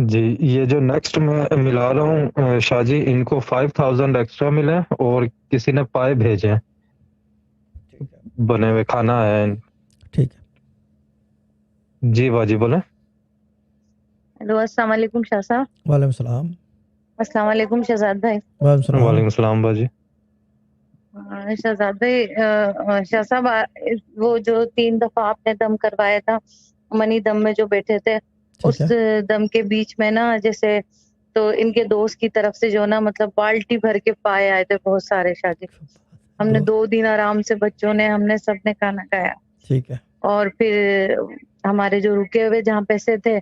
जी, ये जो नेक्स्ट मैं मिला रहा हूँ शाहजी, इनको 5000 एक्स्ट्रा मिले और किसी ने पाए भेजे हैं। ठीक है। बने हुए खाना है। ठीक है। जी बाजी बोले। हेलो, अस्सलाम वालेकुम शाह साहब। वालेकुम सलाम। अस्सलाम वालेकुम शहजाद भाई। वालेकुम सलाम। वालेकुम सलाम बाजी। शहजाद भाई, शाह साहब, वो जो 3 दफा आपने दम करवाया था, मनी दम में जो बैठे थे, ठीक उस है। दम के बीच में ना, जैसे तो इनके दोस्त की तरफ से जो ना, मतलब बाल्टी भर के पाए आए थे बहुत सारे शादी। हमने दो 2 दिन आराम से, बच्चों ने, हमने सबने खाना खाया। ठीक है। और फिर हमारे जो रुके हुए जहाँ पैसे थे,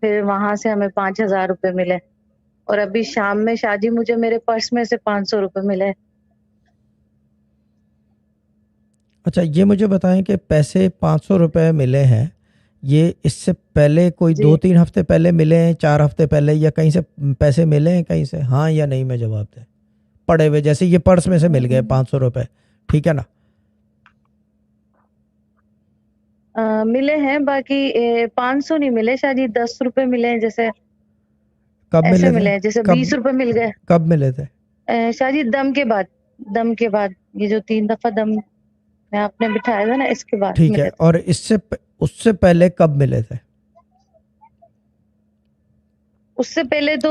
फिर वहां से हमें 5000 रुपए मिले। और अभी शाम में शादी, मुझे मेरे पर्स में से 500 रुपए मिले। अच्छा, ये मुझे बताएं कि पैसे 500 रुपये मिले हैं, ये इससे पहले कोई जी। 2-3 हफ्ते पहले मिले हैं, 4 हफ्ते पहले, या कहीं से पैसे मिले हैं कहीं से? हाँ या नहीं में जवाब दें। पड़े हुए, जैसे ये पर्स में से मिल गए 500 रुपये, ठीक है ना? मिले हैं, बाकी 500 नहीं मिले शायद, 10 रुपए मिले हैं, जैसे कब ऐसे मिले थे? मिले हैं, जैसे कब 20 रुपए मिल गए। कब मिले थे? शायद दम के बाद, ये जो 3 दफा दम में आपने बिठाया था ना, इसके बाद ठीक है। मिले थे। और उससे पहले कब मिले थे? उससे पहले तो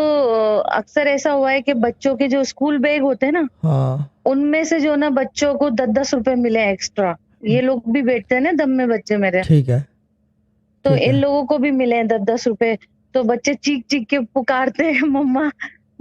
अक्सर ऐसा हुआ है कि बच्चों के जो स्कूल बैग होते हैं ना, हाँ। उनमें से जो ना बच्चों को 10-10 रुपए मिले एक्स्ट्रा। ये लोग भी बैठते हैं ना दम में, बच्चे मेरे, ठीक है। तो ठीक इन है। लोगों को भी मिले हैं 10-10 रुपए। तो बच्चे चीख चीख के पुकारते हैं, मम्मा,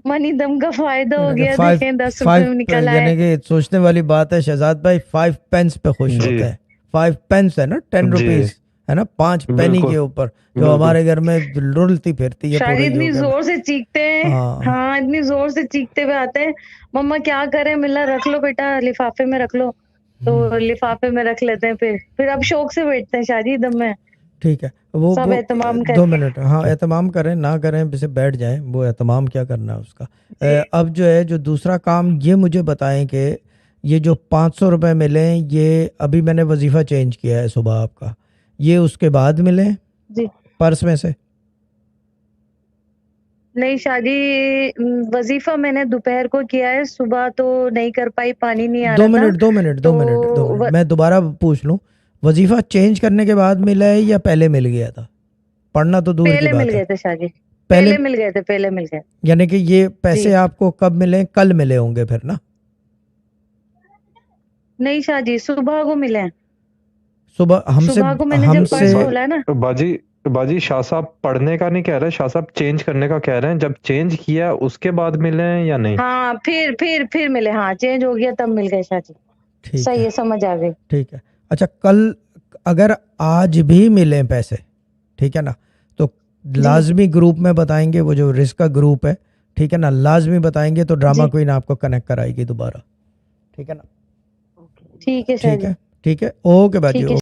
मनी दम का फायदा हो यानी कि गया, फाइव देखें 10 रुपए फाइव निकल आए। यानी कि सोचने वाली बात है शहजाद भाई, 5 पेंस पे खुश जी, होते हैं। 5 पेंस है ना, 10 जी, रुपीज है ना, 5 पेनी बिल्कुल, के ऊपर, जो बिल्कुल। हमारे घर में रुलती फिरती है शायद पूरे इतनी यूके में। जोर से चीखते हैं। हाँ। हाँ, इतनी जोर से चीखते हुए आते हैं, मम्मा क्या करें, मिला रख लो बेटा, लिफाफे में रख लो। तो लिफाफे में रख लेते हैं, फिर अब शौक से बैठते हैं शादी दम में, ठीक है। सब वो एहतमाम 2 मिनट, करके। हाँ, एहतमाम करें ना करें वैसे बैठ जाएं, वो एहतमाम क्या करना है उसका। अब जो है, जो दूसरा काम, ये मुझे बताएं कि ये जो 500 रुपये मिले हैं, ये अभी मैंने वजीफ़ा चेंज किया है सुबह आपका, ये उसके बाद मिले हैं जी पर्स में से? नहीं शादी, वजीफा मैंने दोपहर को किया है, सुबह तो नहीं कर पाई, पानी नहीं आ दो रहा था। मिनट दो मिनट दो तो मिनट 2 मिनट, व, मैं दोबारा पूछ लूँ, वजीफ़ा चेंज करने के बाद मिला है या पहले मिल गया था? पढ़ना तो दूर की पहले मिल बात है। गए थे शादी। पहले, पहले मिल गए थे, पहले मिल गए। यानी कि ये जी। पैसे आपको कब मिले? कल मिले होंगे फिर ना? नहीं शादी, सुबह को मिले हैं। सुबह हमसे सुबह को मैंने जब हमसे पर्स बा, खोला है ना। बाजी बाजी, शाह साहब पढ़ने का नहीं कह रहे, शाह साहब चेंज करने का कह रहे हैं। जब चेंज किया उसके बाद मिले हैं या नहीं? हाँ, फिर मिले, हाँ, चेंज हो गया तब मिल गए शादी। ठीक सही है। है, समझ आ गई। ठीक है। अच्छा, कल अगर आज भी मिले पैसे, ठीक है ना, तो जी लाजमी ग्रुप में बताएंगे, वो जो रिस्क का ग्रुप है, ठीक है ना, लाजमी बताएंगे, तो ड्रामा जी, क्वीन आपको कनेक्ट कराएगी दोबारा, ठीक है ना? ठीक है ठीक शादी। है। ठीक है। ओके बाजी। ठीक है।